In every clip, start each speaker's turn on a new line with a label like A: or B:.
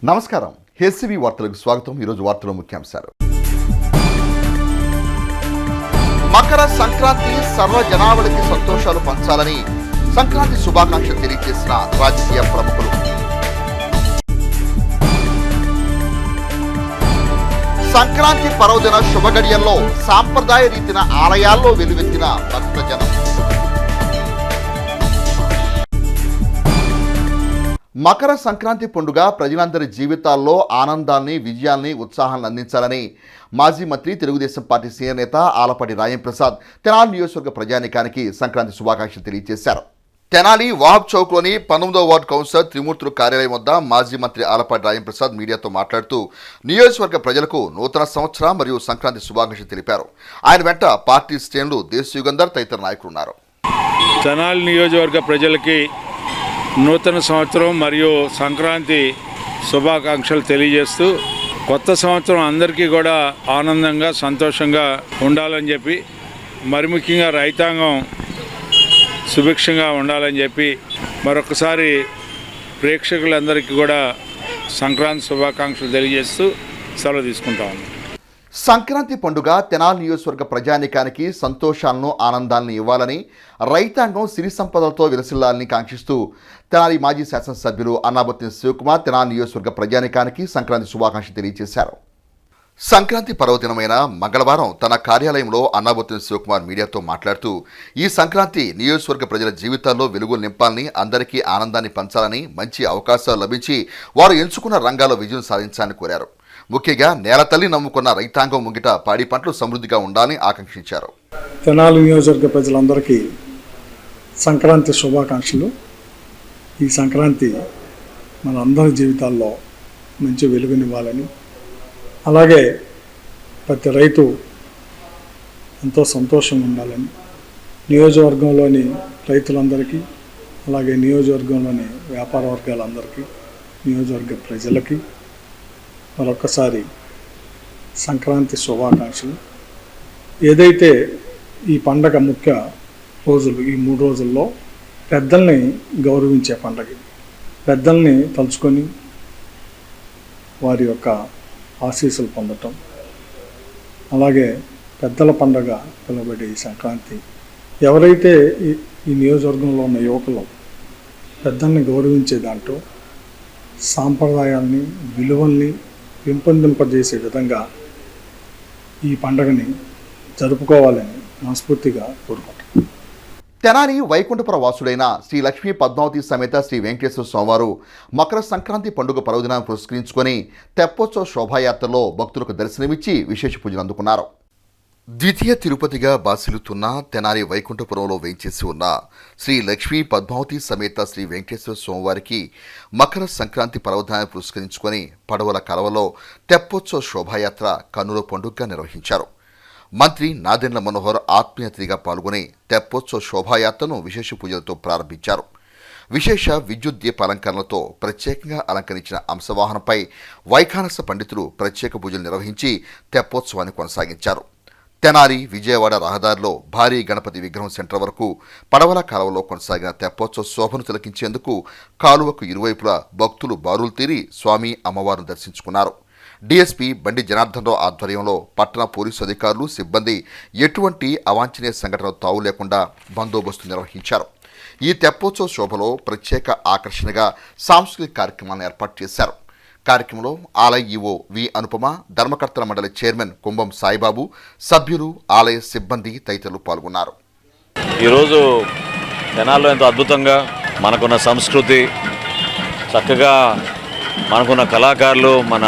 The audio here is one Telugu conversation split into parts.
A: నమస్కారం. హెచ్సివి వార్తలకు స్వాగతం. ఈరోజు వార్తల ముఖ్యాంశాలు. మకర సంక్రాంతి సర్వ జనావళికి సంతోషాలు పంచాలని సంక్రాంతి శుభాకాంక్షలు తెలియజేసిన రాజకీయ ప్రముఖులు. సంక్రాంతి పర్వదిన శుభగడియల్లో సాంప్రదాయ రీతిన ఆలయాల్లో వెలువెత్తిన భక్తజనం. మకర సంక్రాంతి పండుగ ప్రజలందరి జీవితాల్లో ఆనందాన్ని, విజయాల్ని, ఉత్సాహాన్ని అందించాలని మాజీ మంత్రి, తెలుగుదేశం పార్టీ సీనియర్ నేత ఆలపాటి రాజేంద్రప్రసాద్ తెనాలి నియోజకవర్గ ప్రజానీకానికి సంక్రాంతి శుభాకాంక్షలు తెలియజేశారు. తెనాలి వాహబ్ చౌక్లోని 19వ వార్డు కౌన్సిలర్ త్రిమూర్తులు కార్యాలయం వద్ద మాజీ మంత్రి ఆలపాటి రాజేంద్రప్రసాద్ మీడియాతో మాట్లాడుతూ నియోజకవర్గ ప్రజలకు నూతన సంవత్సర మరియు సంక్రాంతి శుభాకాంక్షలు తెలిపారు. ఆయన వెంట పార్టీ శ్రేణులు, దేశయుగంధర్ తదితర నాయకులు ఉన్నారు.
B: తెనాలి నియోజకవర్గ ప్రజలకి నూతన సంవత్సరం మరియు సంక్రాంతి శుభాకాంక్షలు తెలియజేస్తూ కొత్త సంవత్సరం అందరికీ కూడా ఆనందంగా, సంతోషంగా ఉండాలని చెప్పి, మరి ముఖ్యంగా రైతాంగం సుభిక్షంగా ఉండాలని చెప్పి మరొకసారి ప్రేక్షకులందరికీ కూడా సంక్రాంతి శుభాకాంక్షలు తెలియజేస్తూ సెలవు తీసుకుంటాము.
A: సంక్రాంతి పండుగ తెనాలి నియోజకవర్గ ప్రజానీకానికి సంతోషాలను, ఆనందాలను ఇవ్వాలని, రైతాంగం సిరి సంపదలతో విలసిల్లాలని కాంక్షిస్తూ తెనాలి మాజీ శాసనసభ్యులు అన్నాబత్తిని శివకుమార్ తెనాలి నియోజకవర్గ ప్రజానీకానికి సంక్రాంతి శుభాకాంక్షలు తెలియజేశారు. సంక్రాంతి పర్వదినమైన మంగళవారం తన కార్యాలయంలో అన్నాబత్తిని శివకుమార్ మీడియాతో మాట్లాడుతూ ఈ సంక్రాంతి నియోజకవర్గ ప్రజల జీవితాల్లో వెలుగులు నింపాలని, అందరికీ ఆనందాన్ని పంచాలని, మంచి అవకాశాలు లభించి వారు ఎంచుకున్న రంగాల్లో విజయం సాధించాలని కోరారు. ముఖ్యంగా నేల తల్లి నమ్ముకున్న రైతాంగం ముంగిట పాడి పంటలు సమృద్ధిగా ఉండాలని ఆకాంక్షించారు.
C: తెనాలి నియోజకవర్గ ప్రజలందరికీ సంక్రాంతి శుభాకాంక్షలు. ఈ సంక్రాంతి మన అందరి జీవితాల్లో మంచి వెలుగునివ్వాలని, అలాగే ప్రతి రైతు ఎంతో సంతోషంగా ఉండాలని, నియోజకవర్గంలోని రైతులందరికీ, అలాగే నియోజకవర్గంలోని వ్యాపార వర్గాలందరికీ, నియోజకవర్గ ప్రజలకి మరొకసారి సంక్రాంతి శుభాకాంక్షలు. ఏదైతే ఈ పండగ ముఖ్య రోజులు, ఈ 3 రోజుల్లో పెద్దల్ని గౌరవించే పండగ. పెద్దల్ని తలుచుకొని వారి యొక్క ఆశీస్సులు పొందటం, అలాగే పెద్దల పండగ పిలువబడే ఈ సంక్రాంతి ఎవరైతే ఈ నియోజకవర్గంలో ఉన్న యువకులు పెద్దల్ని గౌరవించే దాంట్లో సాంప్రదాయాల్ని, విలువల్ని పెంపొందింపజేసే విధంగా ఈ పండుగని జరుపుకోవాలని మనస్ఫూర్తిగా కోరుకుంటాం.
A: తెనాలి వైకుంఠపుర వాసుడైన శ్రీ లక్ష్మీ పద్మావతి సమేత శ్రీ వెంకటేశ్వర స్వామివారు మకర సంక్రాంతి పండుగ పర్వదినాన్ని పురస్కరించుకొని తెప్పోత్సవ శోభాయాత్రలో భక్తులకు దర్శనమిచ్చి విశేష పూజలు అందుకున్నారు. ద్వితీయ తిరుపతిగా బాసిల్లుతున్న తెనాలి వైకుంఠపురంలో వేంచేసి ఉన్న శ్రీ లక్ష్మీ పద్మావతి సమేత శ్రీ వెంకటేశ్వర స్వామివారికి మకర సంక్రాంతి పర్వదినాన్ని పురస్కరించుకొని పడవల కలవలో తెప్పోత్సవ శోభాయాత్ర కన్నుల పండుగగా నిర్వహించారు. మంత్రి నాదెండ్ల మనోహర్ ఆత్మీయ అతిథిగా పాల్గొని తెప్పోత్సవ శోభాయాత్రను విశేష పూజలతో ప్రారంభించారు. విశేష విద్యుత్ దీప అలంకరణలతో ప్రత్యేకంగా అలంకరించిన అంశవాహనంపై వైఖానస పండితులు ప్రత్యేక పూజలు నిర్వహించి తెప్పోత్సవాన్ని కొనసాగించారు. తెనాలి విజయవాడ రహదారిలో భారీ గణపతి విగ్రహం సెంటర్ వరకు పడవల కాలువలో కొనసాగిన తెప్పోత్సవ శోభను తిలకించేందుకు కాలువకు ఇరువైపులా భక్తులు బారులు తీరి స్వామి, అమ్మవారిని దర్శించుకున్నారు. డీఎస్పీ బండి జనార్దనరావు ఆధ్వర్యంలో పట్టణ పోలీసు అధికారులు, సిబ్బంది ఎటువంటి అవాంఛనీయ సంఘటనలు తావు లేకుండా బందోబస్తు నిర్వహించారు. ఈ తెప్పోత్సవ శోభలో ప్రత్యేక ఆకర్షణగా సాంస్కృతిక కార్యక్రమాలను ఏర్పాటు చేశారు. కార్యక్రమంలో ఆలయ ఈవో వి అనుపమ, ధర్మకర్తల మండలి చైర్మన్ కుంభం సాయిబాబు, సభ్యులు, ఆలయ సిబ్బంది తదితరులు పాల్గొన్నారు.
D: ఈరోజు తెనాల్లో ఎంతో అద్భుతంగా మనకున్న సంస్కృతి, చక్కగా మనకున్న కళాకారులు, మన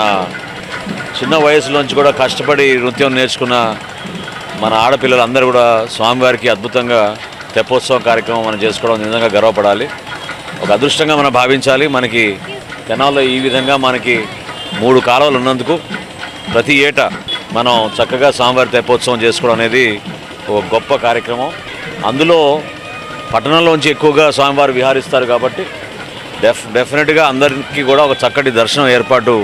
D: చిన్న వయసులోంచి కూడా కష్టపడి నృత్యం నేర్చుకున్న మన ఆడపిల్లలందరూ కూడా స్వామివారికి అద్భుతంగా తెప్పోత్సవం కార్యక్రమం మనం చేసుకోవడం నిజంగా గర్వపడాలి, ఒక అదృష్టంగా మనం భావించాలి. మనకి తెనాల్లో ఈ విధంగా మనకి 3 కాలువలు ఉన్నందుకు ప్రతి ఏటా మనం చక్కగా స్వామివారి తెప్పోత్సవం చేసుకోవడం అనేది ఒక గొప్ప కార్యక్రమం. అందులో పట్టణంలోంచి ఎక్కువగా స్వామివారు విహారిస్తారు కాబట్టి డెఫినెట్గా అందరికీ కూడా ఒక చక్కటి దర్శనం ఏర్పాటు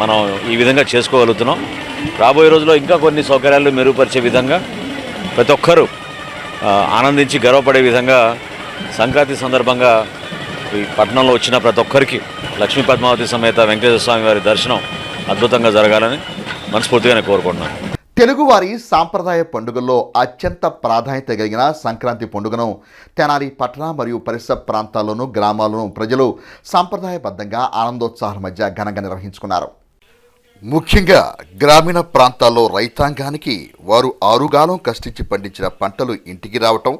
D: మనం ఈ విధంగా చేసుకోగలుగుతున్నాం. రాబోయే రోజుల్లో ఇంకా కొన్ని సౌకర్యాలు మెరుగుపరిచే విధంగా ప్రతి ఒక్కరూ ఆనందించి గర్వపడే విధంగా సంక్రాంతి సందర్భంగా ఈ పట్టణంలో వచ్చిన ప్రతి ఒక్కరికి లక్ష్మీ పద్మావతి సమేత వెంకటేశ్వర స్వామి వారి దర్శనం అద్భుతంగా జరగాలని మనస్ఫూర్తిగా నేను కోరుకుంటున్నాను.
A: తెలుగువారి సాంప్రదాయ పండుగల్లో అత్యంత ప్రాధాన్యత కలిగిన సంక్రాంతి పండుగను తెనాలి పట్టణ మరియు పరిసర ప్రాంతాల్లోనూ గ్రామాల్లోనూ ప్రజలు సాంప్రదాయబద్ధంగా ఆనందోత్సాహాల మధ్య ఘనంగా నిర్వహించుకున్నారు. ముఖ్యంగా గ్రామీణ ప్రాంతాల్లో రైతాంగానికి వారు ఆరుగాలం కష్టించి పండించిన పంటలు ఇంటికి రావటం,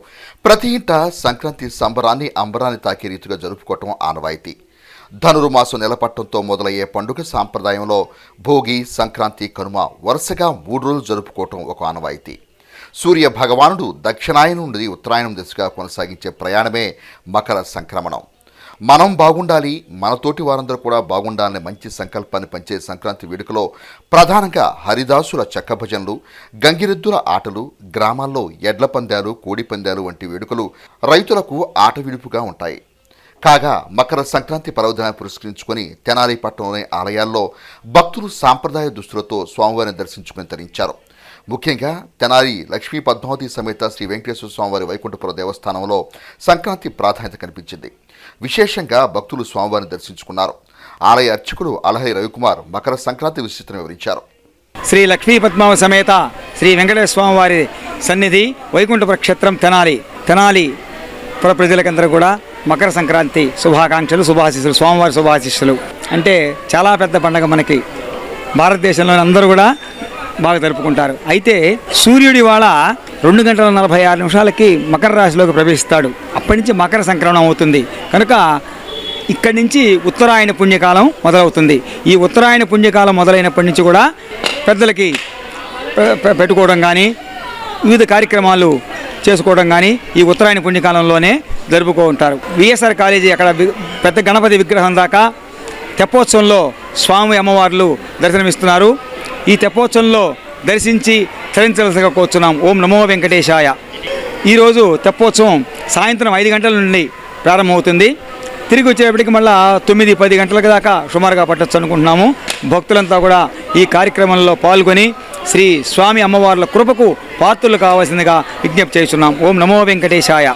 A: ప్రతి ఇంట సంక్రాంతి సంబరాన్ని అంబరాన్ని తాకే రీతిగా జరుపుకోవటం ఆనవాయితీ. ధనుర్మాసం నెలపట్టంతో మొదలయ్యే పండుగ సాంప్రదాయంలో భోగి, సంక్రాంతి, కనుమ వరుసగా 3 రోజులు జరుపుకోవటం ఒక ఆనవాయితీ. సూర్య భగవానుడు దక్షిణాయనం నుండి ఉత్తరాయణం దిశగా కొనసాగించే ప్రయాణమే మకర సంక్రమణం. మనం బాగుండాలి, మనతోటి వారందరూ కూడా బాగుండాలనే మంచి సంకల్పాన్ని పంచే సంక్రాంతి వేడుకలో ప్రధానంగా హరిదాసుల చెక్క భజనలు, గంగిరెద్దుల ఆటలు, గ్రామాల్లో ఎడ్ల పందాలు, కోడి పందాలు వంటి వేడుకలు రైతులకు ఆట విడుపుగా ఉంటాయి. కాగా మకర సంక్రాంతి పర్వదినాన్ని పురస్కరించుకొని తెనాలి పట్టణంలోని ఆలయాల్లో భక్తులు సాంప్రదాయ దుస్తులతో స్వామివారిని దర్శించుకుని తరించారు. ముఖ్యంగా తెనాలి లక్ష్మీ పద్మావతి సమేత శ్రీ వెంకటేశ్వర స్వామివారి వైకుంఠపుర దేవస్థానంలో సంక్రాంతి ప్రాధాన్యత కనిపించింది. విశేషంగా భక్తులు స్వామివారిని దర్శించుకున్నారు. ఆలయ అర్చకులు అలహరి రవికుమార్ మకర సంక్రాంతి విశిష్టతను వివరించారు.
E: శ్రీ లక్ష్మీ పద్మావతి సమేత శ్రీ వెంకటేశ్వర స్వామివారి సన్నిధి వైకుంఠపుర క్షేత్రం తెనాలి పుర ప్రజలకందరూ కూడా మకర సంక్రాంతి శుభాకాంక్షలు, శుభాశీస్సులు. స్వామివారి శుభాశీస్సులు అంటే చాలా పెద్ద పండుగ మనకి భారతదేశంలోని అందరూ కూడా బాగా జరుపుకుంటారు. అయితే సూర్యుడి వాళ్ళ 2:46 మకర రాశిలోకి ప్రవేశిస్తాడు. అప్పటి నుంచి మకర సంక్రమణం అవుతుంది. కనుక ఇక్కడి నుంచి ఉత్తరాయణ పుణ్యకాలం మొదలవుతుంది. ఈ ఉత్తరాయణ పుణ్యకాలం మొదలైనప్పటి నుంచి కూడా పెద్దలకి పెట్టుకోవడం కానీ, వివిధ కార్యక్రమాలు చేసుకోవడం కానీ ఈ ఉత్తరాయణ పుణ్యకాలంలోనే జరుపుకో ఉంటారు. విఎస్ఆర్ కాలేజీ అక్కడ పెద్ద గణపతి విగ్రహం దాకా తెప్పోత్సవంలో స్వామి అమ్మవార్లు దర్శనమిస్తున్నారు. ఈ తెప్పోత్సవంలో దర్శించి తరించవలసిగా కోరుచున్నాం. ఓం నమో వెంకటేశాయ. ఈరోజు తెప్పోత్సవం సాయంత్రం 5 గంటల నుండి ప్రారంభమవుతుంది. తిరిగి వచ్చేటప్పటికి మళ్ళీ 9-10 గంటల దాకా సుమారుగా పట్టొచ్చు అనుకుంటున్నాము. భక్తులంతా కూడా ఈ కార్యక్రమంలో పాల్గొని శ్రీ స్వామి అమ్మవార్ల కృపకు పాత్రలు కావాల్సిందిగా విజ్ఞప్తి చేస్తున్నాం. ఓం నమో వెంకటేశాయ.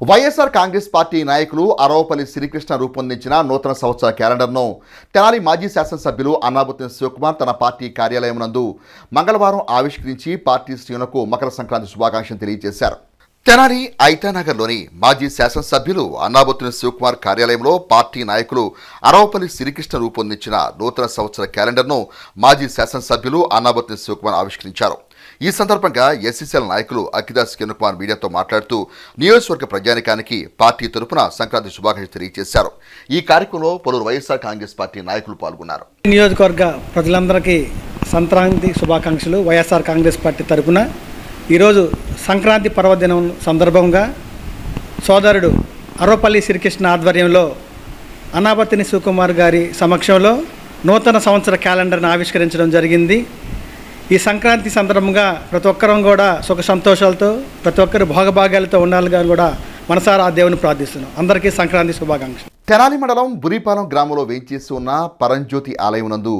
A: వైఎస్ఆర్ కాంగ్రెస్ పార్టీ నాయకులు అరవపల్లి శ్రీకృష్ణ రూపొందించిన నూతన సంవత్సర క్యాలెండర్ను తెనాలి మాజీ శాసనసభ్యులు అన్నాబత్తుని శివకుమార్ తన పార్టీ కార్యాలయం నందు మంగళవారం ఆవిష్కరించి పార్టీ శ్రేణులకు మకర సంక్రాంతి శుభాకాంక్షలు తెలియజేశారు. తెనాలి ఐటానగర్లోని మాజీ శాసనసభ్యులు అన్నాబత్తుని శివకుమార్ కార్యాలయంలో పార్టీ నాయకులు అరవపల్లి శ్రీకృష్ణ రూపొందించిన నూతన సంవత్సర క్యాలెండర్ను మాజీ శాసనసభ్యులు అన్నాబత్తుని శివకుమార్ ఆవిష్కరించారు. ఈ సందర్భంగా ఎస్సీసీఎల్ నాయకులు అఖిదాస్ కిరణ్ కుమార్ మీడియాతో మాట్లాడుతూ నియోజకవర్గ ప్రజానికానికి పార్టీ తరపున సంక్రాంతి శుభాకాంక్షలు తెలియజేశారు. ఈ కార్యక్రమంలో పలువురు వైఎస్ఆర్ కాంగ్రెస్ పార్టీ నాయకులు పాల్గొన్నారు.
F: నియోజకవర్గ ప్రజలందరికీ సంక్రాంతి శుభాకాంక్షలు. వైఎస్ఆర్ కాంగ్రెస్ పార్టీ తరపున ఈరోజు సంక్రాంతి పర్వదినం సందర్భంగా సోదరుడు అరవపల్లి శ్రీకృష్ణ ఆధ్వర్యంలో అన్నాబత్తిని శివకుమార్ గారి సమక్షంలో నూతన సంవత్సర క్యాలెండర్ను ఆవిష్కరించడం జరిగింది. ఈ సంక్రాంతి సందర్భంగా ప్రతి ఒక్కరం కూడా సుఖ సంతోషాలతో, ప్రతి ఒక్కరు భోగభాగ్యాలతో ఉండాలిగా కూడా మనసారా ఆ దేవుని ప్రార్థిస్తున్నాం. అందరికీ సంక్రాంతి శుభాకాంక్షలు.
A: తెనాలి మండలం బురిపాలెం గ్రామంలో వేంచేసి ఉన్న పరంజ్యోతి ఆలయం నందు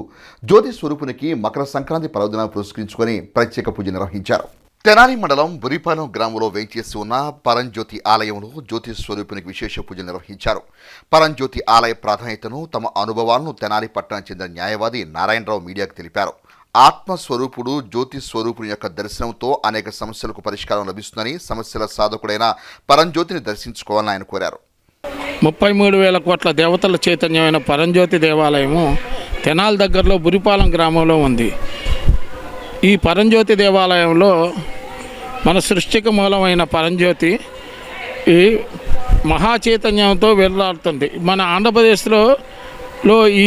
A: జ్యోతి స్వరూపునికి మకర సంక్రాంతి పర్వదినాన్ని పురస్కరించుకొని ప్రత్యేక పూజ నిర్వహించారు. తెనాలి మండలం బురిపాలెం గ్రామంలో వేంచేసి ఉన్న పరంజ్యోతి ఆలయంలో జ్యోతి స్వరూపునికి విశేష పూజ నిర్వహించారు. పరంజ్యోతి ఆలయ ప్రాధాన్యతను, తమ అనుభవాలను తెనాలి పట్టణానికి చెందిన న్యాయవాది నారాయణరావు మీడియాకు తెలిపారు. ఆత్మస్వరూపుడు జ్యోతి స్వరూపుని యొక్క దర్శనంతో అనేక సమస్యలకు పరిష్కారం లభిస్తుందని, సమస్యల సాధకుడైన పరంజ్యోతిని దర్శించుకోవాలని ఆయన కోరారు.
G: 33,000 కోట్ల దేవతల చైతన్యమైన పరంజ్యోతి దేవాలయము తెనాలి దగ్గరలో బురిపాలెం గ్రామంలో ఉంది. ఈ పరంజ్యోతి దేవాలయంలో మన సృష్టికి మూలమైన పరంజ్యోతి ఈ మహా చైతన్యంతో వెళ్ళాడుతుంది. మన ఆంధ్రప్రదేశ్లో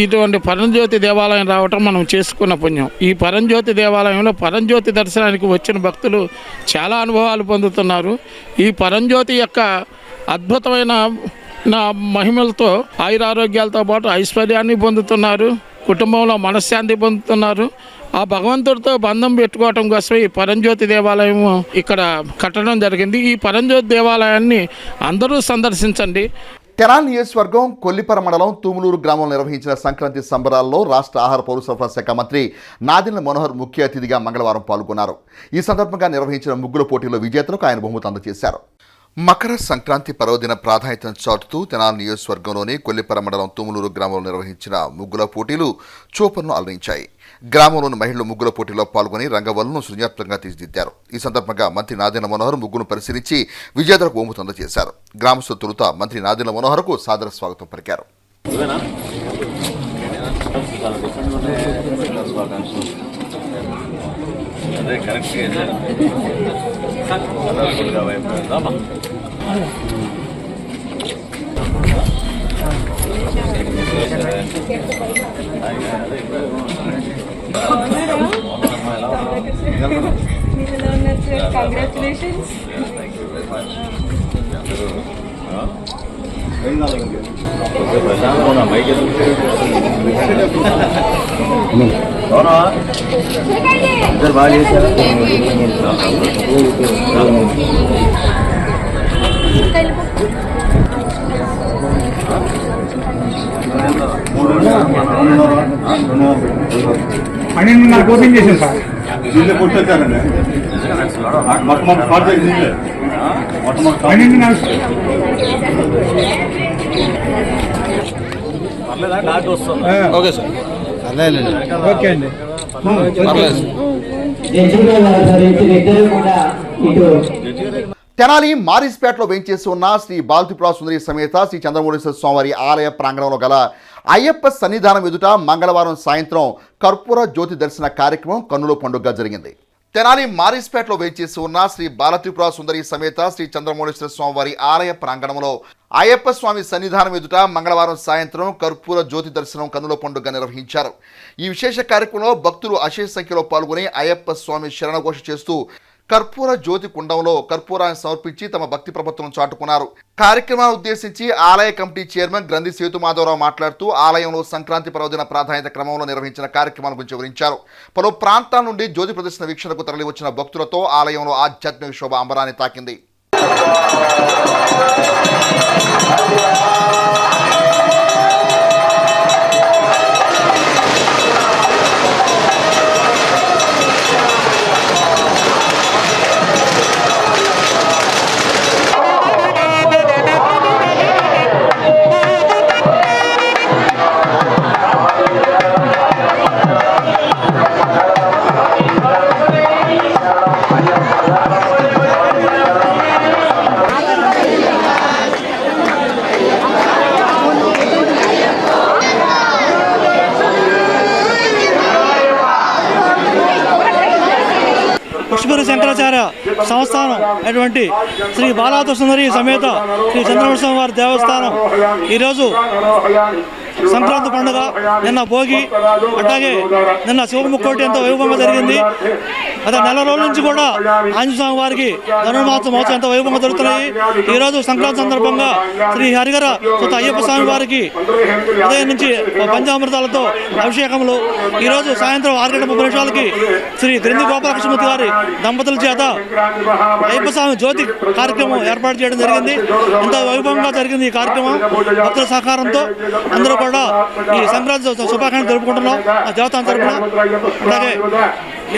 G: ఇటువంటి పరంజ్యోతి దేవాలయం రావటం మనం చేసుకున్న పుణ్యం. ఈ పరంజ్యోతి దేవాలయంలో పరంజ్యోతి దర్శనానికి వచ్చిన భక్తులు చాలా అనుభవాలు పొందుతున్నారు. ఈ పరంజ్యోతి యొక్క అద్భుతమైన మహిమలతో ఆయురారోగ్యాలతో పాటు ఐశ్వర్యాన్ని పొందుతున్నారు, కుటుంబంలో మనశ్శాంతి పొందుతున్నారు. ఆ భగవంతుడితో బంధం పెట్టుకోవటం కోసం ఈ పరంజ్యోతి దేవాలయం ఇక్కడ కట్టడం జరిగింది. ఈ పరంజ్యోతి దేవాలయాన్ని అందరూ సందర్శించండి.
A: తెనాలి నియోజకవర్గం కొల్లిపర మండలం తూములూరు గ్రామంలో నిర్వహించిన సంక్రాంతి సంబరాల్లో రాష్ట్ర ఆహార పౌర సరఫరా శాఖ మంత్రి నాదెండ్ల మనోహర్ ముఖ్య అతిథిగా మంగళవారం పాల్గొన్నారు. ఈ సందర్భంగా నిర్వహించిన ముగ్గుల పోటీలో విజేతలకు ఆయన బహుమతి అందజేశారు. మకర సంక్రాంతి పర్వదిన ప్రాధాన్యతను చాటుతూ తెనాలి నియోజకవర్గంలోని కొల్లిపర మండలం తుములూరు గ్రామంలో నిర్వహించిన ముగ్గుల పోటీలు చూపర్ను అలరించాయి. గ్రామంలోని మహిళలు ముగ్గుల పోటీలో పాల్గొని రంగవల్లును సృజనాత్మకంగా తీర్చిదిద్దారు. ఈ సందర్భంగా మంత్రి నాదెండ్ల మనోహర్ ముగ్గును పరిశీలించి విజేతలకు బహుమతులు అందజేశారు. గ్రామస్తుల తొలుత మంత్రి నాదెండ్ల మనోహర్కు సాదర స్వాగతం పలికారు.
H: Congratulations.
C: పన్నెండు నాకు ఓపెన్ చేశాను సార్.
E: ఓకే సార్,
C: ఓకే అండి.
A: తెనాలి మారిస్పేటలో వేంచేసి ఉన్న శ్రీ బాలత్రిపుర సుందరి సమేత శ్రీ చంద్రమౌళీశ్వర స్వామివారి ఆలయ ప్రాంగణంలో గల అయ్యప్ప సన్నిధానం ఎదుట మంగళవారం సాయంత్రం కర్పూర జ్యోతి దర్శన కార్యక్రమం కన్నుల పండుగగా జరిగింది. తెనాలి మారిస్పేటలో వేంచేసి ఉన్న శ్రీ బాలత్రిపుర సుందరి సమేత శ్రీ చంద్రమౌళీశ్వర స్వామివారి ఆలయ ప్రాంగణంలో అయ్యప్ప స్వామి సన్నిధానం ఎదుట మంగళవారం సాయంత్రం కర్పూర జ్యోతి దర్శనం కన్నుల పండుగ నిర్వహించారు. ఈ విశేష కార్యక్రమంలో భక్తులు అశేష సంఖ్యలో పాల్గొని అయ్యప్ప స్వామి శరణఘోష చేస్తూ కర్పూర జ్యోతి కుండంలో కర్పూరాన్ని సమర్పించి తమ భక్తి ప్రపత్తులను చాటుకున్నారు. కార్యక్రమాన్ని ఉద్దేశించి ఆలయ కమిటీ చైర్మన్ గ్రంథి సేతుమాధవరావు మాట్లాడుతూ ఆలయంలో సంక్రాంతి పర్వదిన ప్రాధాన్యత క్రమంలో నిర్వహించిన కార్యక్రమాల గురించి వివరించారు. పలు ప్రాంతాల నుండి జ్యోతి ప్రదర్శన వీక్షణకు తరలివచ్చిన భక్తులతో ఆలయంలో ఆధ్యాత్మిక శోభ అంబరాన్ని తాకింది.
F: పుష్పగిరి శంకరాచార్య సంస్థానం అటువంటి శ్రీ బాలాత్రిపుర సుందరి సమేత శ్రీ చంద్రమౌళీశ్వర స్వామి వారి దేవస్థానం ఈరోజు సంక్రాంతి పండుగ, నిన్న భోగి, అట్లాగే నిన్న శివముక్కోటి ఎంతో వైభవంగా జరిగింది. అదే నెల రోజుల నుంచి కూడా ఆంజనేయ స్వామి వారికి ధనుర్మాస మహోత్సవం ఎంతో వైభవంగా జరుగుతున్నాయి. ఈరోజు సంక్రాంతి సందర్భంగా శ్రీ హరిహర సుత అయ్యప్ప స్వామి వారికి ఉదయం నుంచి పంచామృతాలతో అభిషేకములు, ఈరోజు సాయంత్రం 6:30 శ్రీ గ్రంథి గోపాలకృష్ణమూర్తి గారి దంపతుల చేత అయ్యప్ప స్వామి జ్యోతి కార్యక్రమం ఏర్పాటు చేయడం జరిగింది. ఎంతో వైభవంగా జరిగింది ఈ కార్యక్రమం. భక్తుల సహకారంతో అందరూ కూడా ఈ సంక్రాంతి శుభాకాంక్షలు జరుపుకుంటున్నాం ఆ దేవతాన్ని తరపున. అలాగే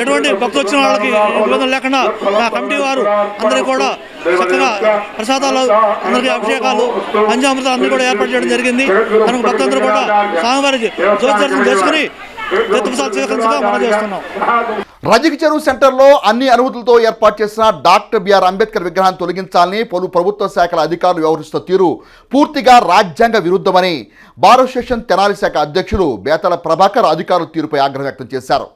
F: ఎటువంటి భక్తులు వచ్చిన వాళ్ళకి ఇబ్బందులు లేకుండా మా కమిటీ వారు అందరికీ కూడా చక్కగా ప్రసాదాలు, అందరికీ అభిషేకాలు, పంచామృతాలు అన్ని కూడా ఏర్పాటు చేయడం జరిగింది. కనుక భక్తులందరూ కూడా స్వామివారికి జ్యోతి దర్శనం చేసుకుని మనం చేస్తున్నాం.
A: రజక చెరువు సెంటర్లో అన్ని అనుమతులతో ఏర్పాటు చేసిన డాక్టర్ బిఆర్ అంబేద్కర్ విగ్రహాన్ని తొలగించాలని పలు ప్రభుత్వ శాఖల అధికారులు వ్యవహరిస్తున్న తీరు పూర్తిగా రాజ్యాంగ విరుద్ధమని బార్ అసోసియేషన్ తెనాలి శాఖ అధ్యక్షులు బేతల ప్రభాకర్ అధికారుల తీరుపై ఆగ్రహం వ్యక్తం చేశారు.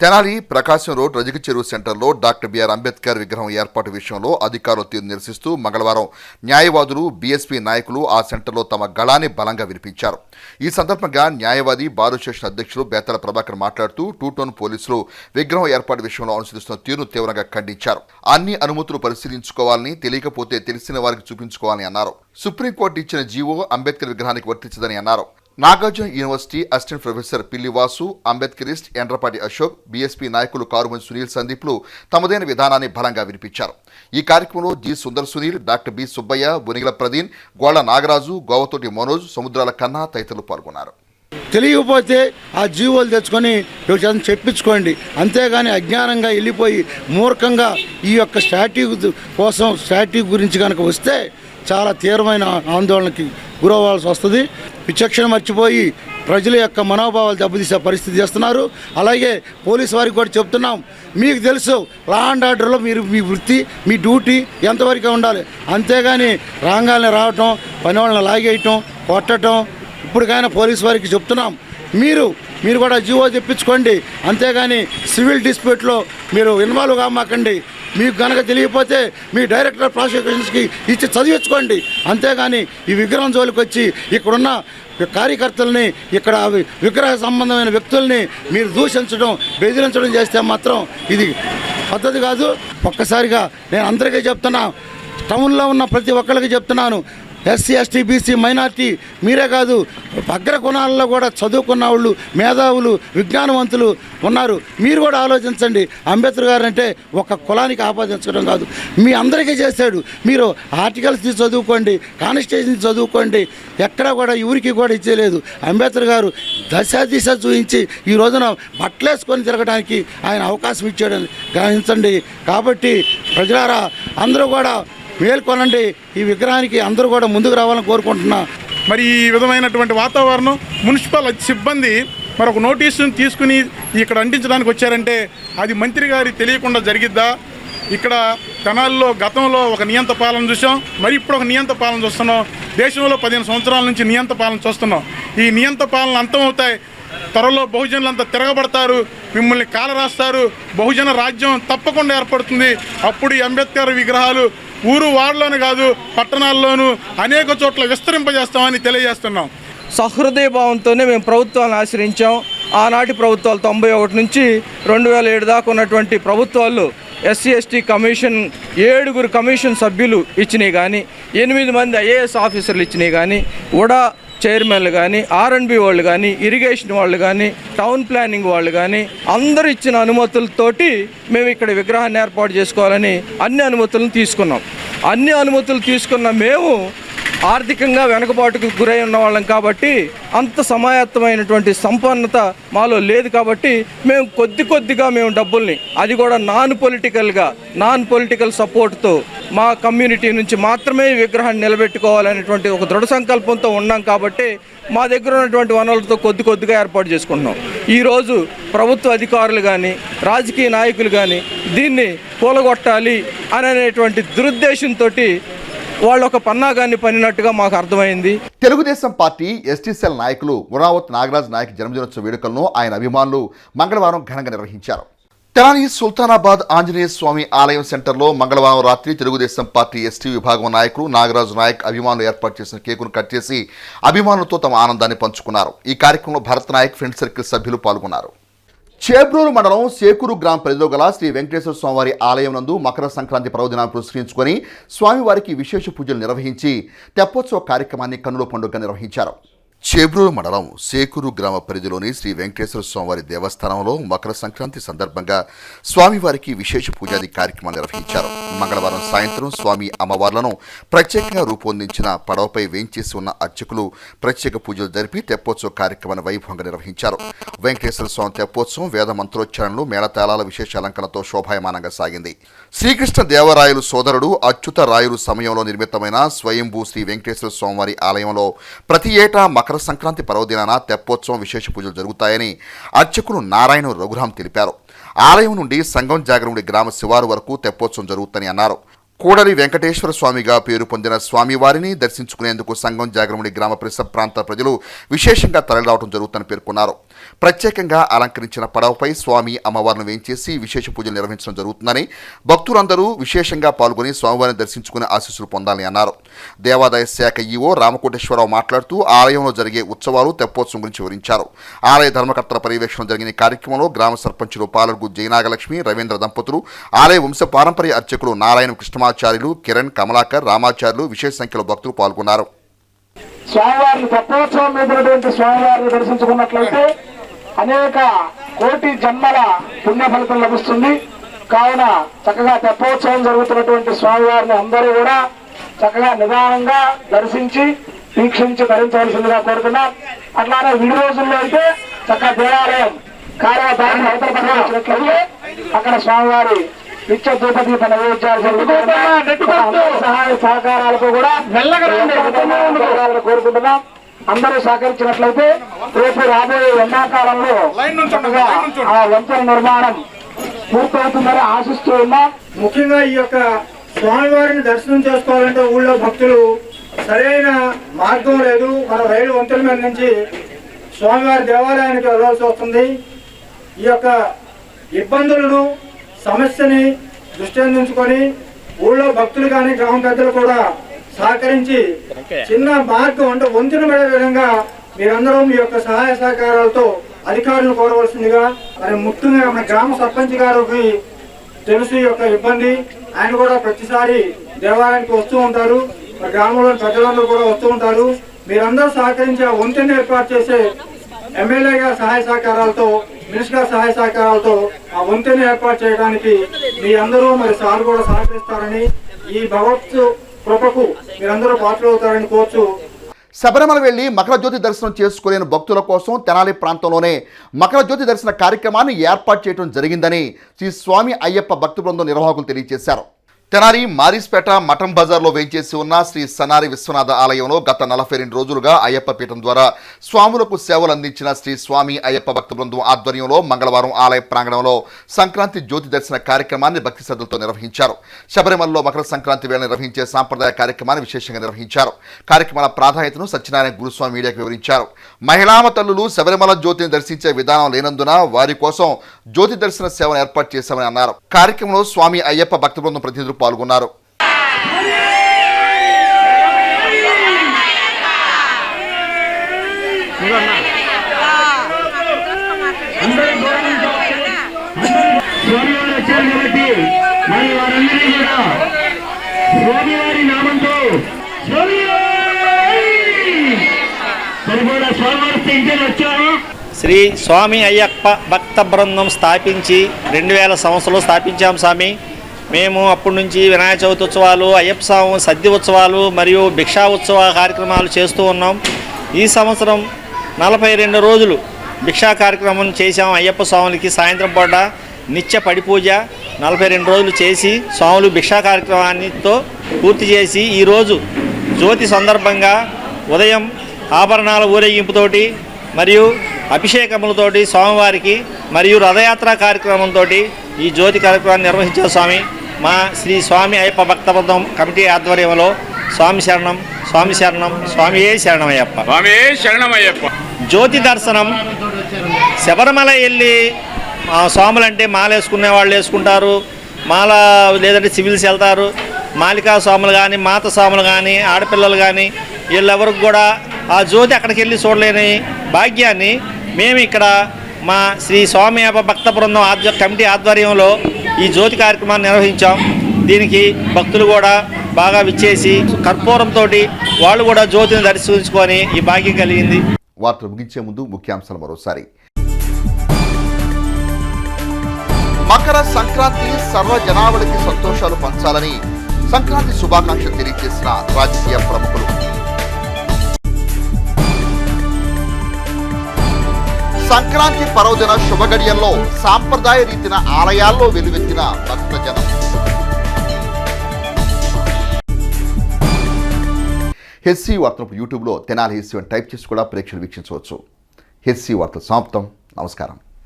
A: తెనాలి ప్రకాశం రోడ్ రజక చెరువు సెంటర్లో డాక్టర్ బిఆర్ అంబేద్కర్ విగ్రహం ఏర్పాటు విషయంలో అధికారుల తీరు నిరసిస్తూ మంగళవారం న్యాయవాదులు, బీఎస్పీ నాయకులు ఆ సెంటర్లో తమ గళాన్ని బలంగా వినిపించారు. ఈ సందర్భంగా న్యాయవాది బార్ అసోసియేషన్ అధ్యక్షులు బేతల ప్రభాకర్ మాట్లాడుతూ టూటౌన్ పోలీసులు విగ్రహం ఏర్పాటు విషయంలో అనుసరిస్తున్న తీరును తీవ్రంగా ఖండించారు. అన్ని అనుమతులు పరిశీలించుకోవాలని, తెలియకపోతే తెలిసిన వారికి చూపించుకోవాలని అన్నారు. సుప్రీంకోర్టు ఇచ్చిన జీవో అంబేద్కర్ విగ్రహానికి వర్తించదని అన్నారు. Nagarjuna university assistant professor Pillivasu, Ambedkarist Endrapati Ashok, BSP నాయకులు కారుమని సునీల్ సందీప్లు తమదైన విధానాన్ని బలంగా వినిపించారు. ఈ కార్యక్రమంలో G Sundar Sunil, doctor B Subbaiah, Bonigala Pradeen, Golla Nagaraju, Govathoti Manoj, Samudrala Kanna తదితరులు పాల్గొన్నారు.
H: తెలియకపోతే ఆ జీవోలు తెచ్చుకొని చెప్పించుకోండి. అంతేగాని అజ్ఞానంగా వెళ్ళిపోయి మూర్ఖంగా ఈ యొక్క స్టాట్యూ గురించి కనుక వస్తే చాలా తీవ్రమైన ఆందోళనకి గురవ్వాల్సి వస్తుంది. విచక్షణ మర్చిపోయి ప్రజల యొక్క మనోభావాలు దెబ్బతీసే పరిస్థితి చేస్తున్నారు. అలాగే పోలీసు వారికి కూడా చెప్తున్నాం, మీకు తెలుసు లా అండ్ ఆర్డర్లో మీరు మీ వృత్తి మీ డ్యూటీ ఎంతవరకు ఉండాలి. అంతేగాని రాగాల్ని రావటం, పని వాళ్ళని లాగేయటం, కొట్టడం. ఇప్పటికైనా పోలీసు వారికి చెప్తున్నాం, మీరు కూడా జీవో తెప్పించుకోండి. అంతేగాని సివిల్ డిస్ప్యూట్లో మీరు ఇన్వాల్వ్ కామాకండి. మీకు కనుక తెలియకపోతే మీ డైరెక్టర్ ప్రాసిక్యూషన్స్కి ఇచ్చి చదివించుకోండి. అంతేగాని ఈ విగ్రహం జోలికి వచ్చి ఇక్కడున్న కార్యకర్తల్ని, ఇక్కడ విగ్రహ సంబంధమైన వ్యక్తుల్ని మీరు దూషించడం, బెదిరించడం చేస్తే మాత్రం ఇది పద్ధతి కాదు. ఒక్కసారిగా నేను అందరికీ చెప్తున్నా, టౌన్లో ఉన్న ప్రతి ఒక్కరికి చెప్తున్నాను, ఎస్సీ ఎస్టీ బీసీ మైనార్టీ మీరే కాదు, అగ్రకుణాలలో కూడా చదువుకున్న వాళ్ళు, మేధావులు, విజ్ఞానవంతులు ఉన్నారు. మీరు కూడా ఆలోచించండి. అంబేద్కర్ గారు అంటే ఒక కులానికి ఆపాదించడం కాదు, మీ అందరికీ చేశాడు. మీరు ఆర్టికల్స్ చదువుకోండి, కాన్స్టిట్యూషన్ చదువుకోండి, ఎక్కడా కూడా ఊరికి కూడా ఇచ్చేయలేదు. అంబేద్కర్ గారు దిశ చూపించి ఈ రోజున బట్టలేసుకొని తిరగడానికి ఆయన అవకాశం ఇచ్చాడని గ్రహించండి. కాబట్టి ప్రజలారా అందరూ కూడా మేల్కొనండి. ఈ విగ్రహానికి అందరూ కూడా ముందుకు రావాలని కోరుకుంటున్నా.
C: మరి ఈ విధమైనటువంటి వాతావరణం మున్సిపల్ సిబ్బంది మరొక నోటీసును తీసుకుని ఇక్కడ అంటించడానికి వచ్చారంటే అది మంత్రి గారి తెలియకుండా జరిగిద్దా? ఇక్కడ తెనాలిలో గతంలో ఒక నియంత పాలన చూసాం, మరి ఇప్పుడు ఒక నియంత పాలన చూస్తున్నాం. దేశంలో 15 సంవత్సరాల నుంచి నియంత పాలన చూస్తున్నాం. ఈ నియంత పాలన అంతమవుతాయి. త్వరలో బహుజనులంతా తిరగబడతారు, మిమ్మల్ని కాలరాస్తారు. బహుజన రాజ్యం తప్పకుండా ఏర్పడుతుంది. అప్పుడు ఈ అంబేద్కర్ విగ్రహాలు ఊరు వాడలోనే కాదు పట్టణాల్లోనూ అనేక చోట్ల విస్తరింపజేస్తామని తెలియజేస్తున్నాం.
I: సహృదయ భావంతోనే మేము ప్రభుత్వాలను ఆశ్రయించాం. ఆనాటి ప్రభుత్వాలు 91 నుంచి 2007 దాకా ఉన్నటువంటి ప్రభుత్వాలు ఎస్సీ ఎస్టీ కమిషన్ 7 కమిషన్ సభ్యులు ఇచ్చినాయి కానీ, 8 మంది ఐఏఎస్ ఆఫీసర్లు ఇచ్చినాయి కానీ, ఉడా చైర్మన్లు కానీ, R&B వాళ్ళు కానీ, ఇరిగేషన్ వాళ్ళు కానీ, టౌన్ ప్లానింగ్ వాళ్ళు కానీ అందరూ ఇచ్చిన అనుమతులతోటి మేము ఇక్కడ విగ్రహాన్ని ఏర్పాటు చేసుకోవాలని అన్ని అనుమతులను తీసుకున్నాం. అన్ని అనుమతులు తీసుకున్న మేము ఆర్థికంగా వెనుకబాటుకు గురై ఉన్న వాళ్ళం కాబట్టి, అంత సమాయత్తమైనటువంటి సంపన్నత మాలో లేదు కాబట్టి మేము కొద్దిగా మేము డబ్బుల్ని, అది కూడా నాన్ పొలిటికల్ సపోర్ట్తో మా కమ్యూనిటీ నుంచి మాత్రమే ఈ విగ్రహాన్ని నిలబెట్టుకోవాలనేటువంటి ఒక దృఢ సంకల్పంతో ఉన్నాం కాబట్టి మా దగ్గర ఉన్నటువంటి వనరులతో కొద్దిగా ఏర్పాటు చేసుకుంటున్నాం. ఈరోజు ప్రభుత్వ అధికారులు కానీ, రాజకీయ నాయకులు కానీ దీన్ని కూలగొట్టాలి అనేటువంటి దురుద్దేశంతో వాళ్ళు ఒక పన్నాగాన్ని పనినట్టుగా మాకు అర్థమైంది.
A: తెలుగుదేశం పార్టీ ఎస్టీ సెల్ నాయకులు ఉరావత్ నాగరాజ్ నాయక్ జన్మదినోత్సవ వేడుకలను ఆయన అభిమానులు మంగళవారం ఘనంగా నిర్వహించారు. తెనాలి సుల్తానాబాద్ ఆంజనేయ స్వామి ఆలయం సెంటర్లో మంగళవారం రాత్రి తెలుగుదేశం పార్టీ ఎస్టీ విభాగం నాయకులు నాగరాజు నాయక్ అభిమానులు ఏర్పాటు చేసిన కేకును కట్ చేసి అభిమానులతో తమ ఆనందాన్ని పంచుకున్నారు. ఈ కార్యక్రమంలో భరత్ నాయక్ ఫ్రెండ్ సర్కిల్ సభ్యులు పాల్గొన్నారు. చేబ్రోలు మండలం సేకూరు గ్రామ పరిధిలో గల శ్రీ వెంకటేశ్వర స్వామివారి ఆలయం నందు మకర సంక్రాంతి పర్వదినాన్ని పురస్కరించుకొని స్వామివారికి విశేష పూజలు నిర్వహించి తెప్పోత్సవ కార్యక్రమాన్ని కన్నుల పండుగ నిర్వహించారు. చేబ్రోలు మండలం సేకూరు గ్రామ పరిధిలోని శ్రీ వెంకటేశ్వర స్వామివారి దేవస్థానంలో మకర సంక్రాంతి సందర్భంగా స్వామివారికి విశేష పూజాది కార్యక్రమాలు నిర్వహించారు. మంగళవారం సాయంత్రం స్వామి అమ్మవార్లను ప్రత్యేకంగా రూపొందించిన పడవపై వేంచేసి ఉన్న అర్చకులు ప్రత్యేక పూజలు జరిపి తెప్పోత్సవ కార్యక్రమాన్ని వైభవంగా నిర్వహించారు. వెంకటేశ్వర స్వామి తెప్పోత్సవం వేద మంత్రోచ్చారణలు, మేళతాళాల విశేష అలంకరణతో శోభాయమానంగా సాగింది. శ్రీకృష్ణ దేవరాయలు సోదరుడు అచ్యుత రాయులు సమయంలో నిర్మితమైన స్వయంభూ శ్రీ వెంకటేశ్వర స్వామివారి ఆలయంలో ప్రతి ఏటా మకర సంక్రాంతి పర్వదినాన తెప్పోత్సవం విశేష పూజలు జరుగుతాయని అర్చకులు నారాయణ రఘురాం తెలిపారు. ఆలయం నుండి సంగం జాగరముడి గ్రామ శివారు వరకు తెప్పోత్సవం జరుగుతుందని అన్నారు. కోడలి వెంకటేశ్వర స్వామిగా పేరు పొందిన స్వామివారిని దర్శించుకునేందుకు సంగం జాగరముడి గ్రామ పరిసర ప్రాంత ప్రజలు విశేషంగా తరలిరావడం జరుగుతుందని పేర్కొన్నారు. ప్రత్యేకంగా అలంకరించిన పడవపై స్వామి అమ్మవారిని వేంచేసి విశేష పూజలు నిర్వహించడం జరుగుతుందని, భక్తులందరూ విశేషంగా పాల్గొని స్వామివారిని దర్శించుకుని ఆశీస్సులు పొందాలని అన్నారు. దేవాదాయ శాఖ ఈవో రామకోటేశ్వరరావు మాట్లాడుతూ ఆలయంలో జరిగే ఉత్సవాలు తెప్పోత్సవం గురించి వివరించారు. ఆలయ ధర్మకర్తల పర్యవేక్షణ జరిగిన కార్యక్రమంలో గ్రామ సర్పంచులు పాలర్గు జయనాగలక్ష్మి, రవీంద్ర దంపతులు, ఆలయ వంశ పారంపర్య అర్చకులు నారాయణ కృష్ణమాచార్యులు, కిరణ్, కమలాకర్, రామాచార్యులు, విశేష సంఖ్యలో భక్తులు పాల్గొన్నారు.
J: స్వామివారిని తెప్పోత్సవం మీద స్వామివారిని దర్శించుకున్నట్లయితే అనేక కోటి జన్మల పుణ్య ఫలితం లభిస్తుంది. కావున చక్కగా తెప్పోత్సవం జరుగుతున్నటువంటి స్వామివారిని అందరూ కూడా చక్కగా నిదానంగా దర్శించి వీక్షించి ధరించవలసిందిగా కోరుతున్నాం. అట్లానే ఈ రోజుల్లో అయితే చక్కగా దేవాలయం కాలువ దారిని అవతల పక్కన వచ్చినట్లయితే అక్కడ స్వామివారి నిత్య ధూపదీప నైవేద్యాలు జరుగుతున్నాయి. సహాయ సహకారాలతో కూడా కోరుకుంటున్నాం. అందరూ సహకరించినట్లయితే రేపు రాబోయే ఎండాకాలంలో చక్కగా ఆ వంతెన నిర్మాణం పూర్తవుతుందని ఆశిస్తూ ఉన్నాం.
F: ముఖ్యంగా ఈ యొక్క స్వామివారిని దర్శనం చేసుకోవాలంటే ఊళ్ళో భక్తులు సరైన మార్గం లేదు. మన రైలు వంతెన మీద నుంచి స్వామివారి దేవాలయానికి వెళ్ళాల్సి వస్తుంది. ఈ యొక్క ఇబ్బందులను సమస్యని దృష్టి ఉంచుకొని ఊళ్ళో భక్తులు కానీ గ్రామ పెద్దలు కూడా సహకరించి చిన్న మార్గం అంటే వంతెన పడే విధంగా మీరందరూ మీ యొక్క సహాయ సహకారాలతో అధికారులను కోరవలసిందిగా. మరి ముఖ్యంగా మన గ్రామ సర్పంచ్ గారికి తెలుసు ఈ యొక్క ఇబ్బంది. ఆయన కూడా ప్రతిసారి దేవాలయానికి వస్తూ ఉంటారు. మరి గ్రామంలోని ప్రజలందరూ కూడా వస్తూ ఉంటారు. మీరందరూ సహకరించి ఆ వంతెన ఏర్పాటు చేసే ఎమ్మెల్యే గారి సహాయ సహకారాలతో, మినిస్టర్ గారి సహాయ సహకారాలతో ఆ వంతెన ఏర్పాటు చేయడానికి మీ అందరూ మరి సార్ కూడా సహకరిస్తారని, ఈ భగవత్ కృపకు మీరందరూ పాత్రలవుతారని కోరుచు.
A: శబరిమల వెళ్లి మకర జ్యోతి దర్శనం చేసుకోలేని భక్తుల కోసం తెనాలి ప్రాంతంలోనే మకర జ్యోతి దర్శన కార్యక్రమాన్ని ఏర్పాటు చేయడం జరిగిందని శ్రీ స్వామి అయ్యప్ప భక్తి బృందం నిర్వాహకులు తెలియజేశారు. తెనాలి మారిస్పేట మఠం బజార్లో వేంచేసి ఉన్న శ్రీ సనారి విశ్వనాథ ఆలయంలో గత 42 రోజులుగా అయ్యప్ప పీఠం ద్వారా స్వాములకు సేవలు అందించిన శ్రీ స్వామి అయ్యప్ప భక్త బృందం ఆధ్వర్యంలో మంగళవారం ఆలయ ప్రాంగణంలో సంక్రాంతి జ్యోతి దర్శన కార్యక్రమాన్ని భక్తి శ్రద్ధలతో నిర్వహించారు. శబరిమలలో మకర సంక్రాంతి వేళ నిర్వహించే సాంప్రదాయ కార్యక్రమాన్ని విశేషంగా నిర్వహించారు. కార్యక్రమాల ప్రాధాన్యతను సత్యనారాయణ గురుస్వామి మీడియాకు వివరించారు. మహిళామ తల్లులు శబరిమల జ్యోతిని దర్శించే విధానం లేనందున వారి కోసం జ్యోతి దర్శన సేవను ఏర్పాటు చేశామని అన్నారు. కార్యక్రమంలో స్వామి అయ్యప్ప భక్త బృందం ప్రతినిధులు పాల్గొన్నారు.
K: శ్రీ స్వామి అయ్యప్ప భక్త బృందం స్థాపించి 2000 సంవత్సరంలో స్థాపించాం స్వామి. మేము అప్పటి నుంచి వినాయక చవితి ఉత్సవాలు, అయ్యప్ప స్వామి సద్ది ఉత్సవాలు మరియు భిక్షా ఉత్సవ కార్యక్రమాలు చేస్తూ ఉన్నాం. ఈ సంవత్సరం 42 రోజులు భిక్షా కార్యక్రమం చేశాం. అయ్యప్ప స్వాములకి సాయంత్రం పూట నిత్య పడి పూజ 42 రోజులు చేసి స్వాములు భిక్షా కార్యక్రమాన్నితో పూర్తి చేసి ఈరోజు జ్యోతి సందర్భంగా ఉదయం ఆభరణాల ఊరేగింపుతోటి మరియు అభిషేకములతోటి స్వామివారికి మరియు రథయాత్ర కార్యక్రమంతో ఈ జ్యోతి కార్యక్రమాన్ని నిర్వహించారు స్వామి. మా శ్రీ స్వామి అయ్యప్ప భక్త బృందం కమిటీ ఆధ్వర్యంలో స్వామి శరణం, స్వామి శరణం, స్వామియే శరణమయ్యప్ప,
B: స్వామియే శరణమయ్యప్ప.
K: జ్యోతి దర్శనం శబరిమల వెళ్ళి స్వాములంటే మాల వేసుకునే వాళ్ళు వేసుకుంటారు, మాల లేదంటే సివిల్స్ వెళ్తారు. మాలికా స్వాములు కానీ, మాత స్వాములు కానీ, ఆడపిల్లలు కానీ వీళ్ళెవరికి కూడా ఆ జ్యోతి అక్కడికి వెళ్ళి చూడలేని భాగ్యాన్ని మేము ఇక్కడ మా శ్రీ స్వామి అయ్యప్ప భక్త బృందం కమిటీ ఆధ్వర్యంలో ఈ జ్యోతి కార్యక్రమాన్ని నిర్వహించాం. దీనికి భక్తులు కూడా బాగా విచ్చేసి కర్పూరంతో వాళ్ళు కూడా జ్యోతిని దర్శించుకొని ఈ భాగ్యం కలిగింది.
A: వార్తలు ముగించే ముందు ముఖ్యాంశాలు మరోసారి. మకర సంక్రాంతి సర్వ జనావళికి సంతోషాలు పంచాలని సంక్రాంతి శుభాకాంక్షలు తెలియజేసిన రాజకీయ ప్రముఖులు. సంక్రాంతి పర్వదిన శుభగడియల్లో సాంప్రదాయ రీతిన ఆలయాల్లో వెలువెత్తిన భక్తజనం. హెచ్సి వార్తలు యూట్యూబ్లో తెనాలి హెచ్సి అని టైప్ చేసి కూడా ప్రేక్షకులు వీక్షించవచ్చు. హెచ్సి వార్తలు సమాప్తం. నమస్కారం.